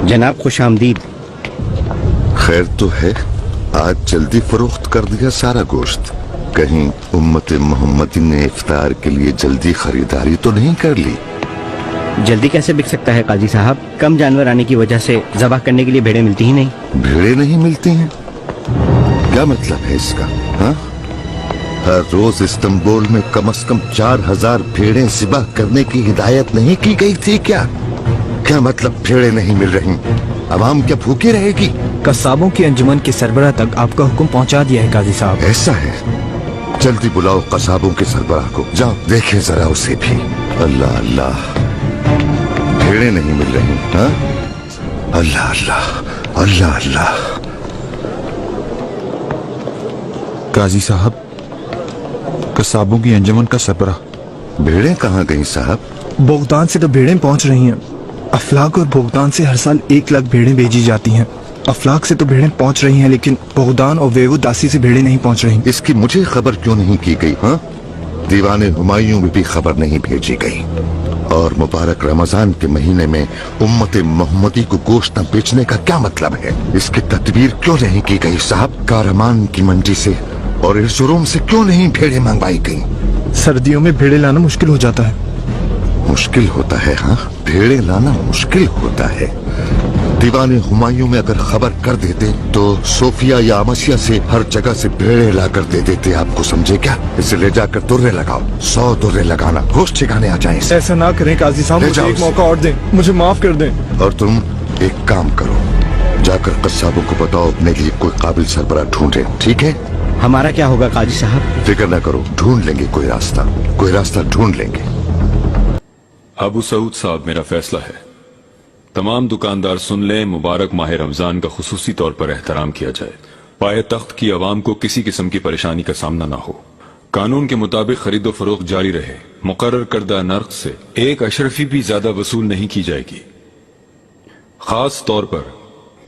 जनाब खुश आमदीद। खैर तो है, आज जल्दी फरोख्त कर दिया सारा गोश्त। कहीं उम्मत मोहम्मदी ने इफ्तार के लिए जल्दी खरीदारी तो नहीं कर ली? जल्दी कैसे बिक सकता है काजी साहब? कम जानवर आने की वजह से ज़बह करने के लिए भेड़ें मिलती ही नहीं। भेड़े नहीं मिलती हैं? क्या मतलब है इसका? हाँ, हर रोज इस्तांबुल में कम से कम 4000 भेड़ें ज़िबह करने की हिदायत नहीं की गई थी क्या? क्या मतलब भेड़ें नहीं मिल रही? अवाम क्या भूखी रहेगी? कस्साबों की अंजुमन के सरबराह तक आपका हुक्म पहुंचा दिया है काजी साहब। ऐसा है, जल्दी बुलाओ कसाबों के सरबराह को। जाओ देखें जरा उसे भी। अल्लाह अल्लाह, भेड़ें नहीं मिल रही। हाँ, अल्लाह अल्लाह अल्लाह अल्लाह। काजी साहब, कसाबों की अंजुमन का सरबराह। भेड़ें कहाँ गई साहब? बोगदान से तो भेड़ें पहुंच रही हैं। अफलाक और बोगदान से हर साल 1 लाख भेड़ें भेजी जाती हैं। अफलाक से तो भेड़ें पहुंच रही हैं, लेकिन बोगदान और वेवु दासी से भेड़ें नहीं पहुंच रही। इसकी मुझे खबर क्यों नहीं की गई? हाँ, दीवाने हुमायूं में भी खबर नहीं भेजी गई। और मुबारक रमजान के महीने में उम्मत मोहम्मदी को गोश्त न बेचने का क्या मतलब है? इसकी तदबीर क्यों नहीं की गई साहब? कारमान की मंडी से और इर्जुरूम से क्यों नहीं भेड़ें मंगवाई गई? सर्दियों में भेड़ें लाना मुश्किल हो जाता है। मुश्किल होता है? हाँ, भेड़ें लाना मुश्किल होता है। दीवाने हुमायूं में अगर खबर कर देते तो सोफिया या अमसिया से हर जगह से भेड़ें लाकर दे देते। आपको समझे क्या? इसे ले जाकर दुर्रे लगाओ, 100 दुर्रे लगाना, गोश्त ठिकाने आ जाए। ऐसा ना करें काजी साहब, ले मुझे जाओ एक उसे। मौका और दें, मुझे माफ कर दें। और तुम एक काम करो, जाकर कस्साबों को बताओ अपने लिए कोई काबिल सरबराह ढूंढे। ठीक है? हमारा क्या होगा काजी साहब? फिक्र न करो, ढूंढ लेंगे कोई रास्ता ढूंढ लेंगे। अबू सऊद साहब, मेरा फैसला है, तमाम दुकानदार सुन लें, मुबारक माह रमजान का खुसूसी तौर पर एहतराम किया जाए। पाए तख्त की आवाम को किसी किस्म की परेशानी का सामना ना हो। कानून के मुताबिक खरीदो फरोख्त जारी रहे। मुकर्रर करदा नर्क से 1 अशरफी भी ज्यादा वसूल नहीं की जाएगी। खास तौर पर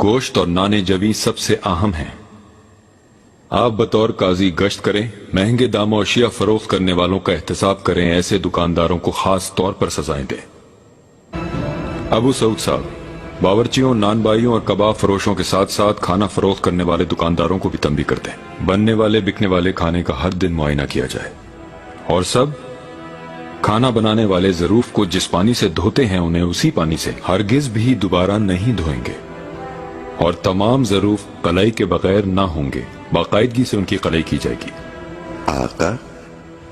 गोश्त और नाने जवी सबसे अहम हैं। आप बतौर काजी गश्त करें, महंगे दामों अशिया फरोख्त करने वालों का एहतसाब करें, ऐसे दुकानदारों को खास तौर पर सजाएं दें। अबू सऊद साहब, बावर्चियों, नानबाइयों और कबाब फरोशों के साथ साथ खाना फरोख्त करने वाले दुकानदारों को भी तंबीह कर दें। बनने वाले बिकने वाले खाने का हर दिन मुआयना किया जाए। और सब खाना बनाने वाले ज़रूफ को जिस पानी से धोते हैं उन्हें उसी पानी से हरगिज भी दोबारा नहीं धोएंगे। और तमाम ज़रूफ कलाई के बगैर ना होंगे, बाकायदगी से उनकी कलाई की जाएगी। आका,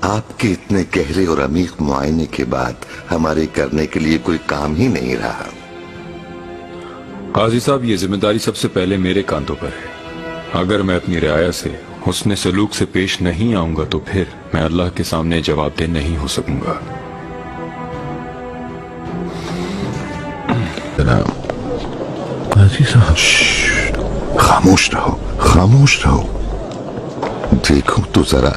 आपके इतने गहरे और अमीक मुआयने के बाद हमारे करने के लिए कोई काम ही नहीं रहा। काजी साहब, ये जिम्मेदारी सबसे पहले मेरे कांधों पर है। अगर मैं अपनी रियाया से हुस्न सलूक से पेश नहीं आऊंगा तो फिर मैं अल्लाह के सामने जवाबदेह नहीं हो सकूंगा। काजी साहब, खामोश रहो, खामोश रहो। देखो तो जरा,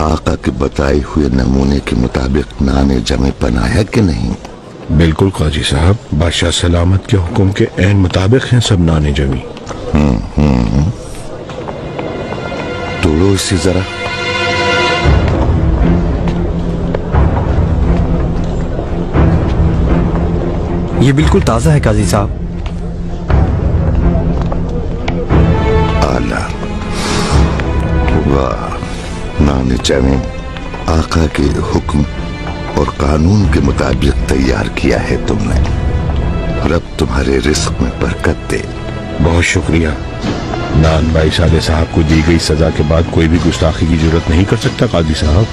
आका के बताए हुए नमूने के मुताबिक नाने जमे बनाया कि नहीं? बिल्कुल काजी साहब, बादशाह सलामत के हुक्म के ऐन मुताबिक हैं सब नाने जमी। तोड़ो इसे जरा। ये बिल्कुल ताज़ा है काजी साहब। आला, वाह, नाने जमे आका के हुक्म और कानून के मुताबिक तैयार किया है तुमने। रब तुम्हारे रिस्क में बरकत दे। बहुत शुक्रिया। नान भाई साले साहब को दी गई सजा के बाद कोई भी गुस्ताखी की जरूरत नहीं कर सकता काजी साहब।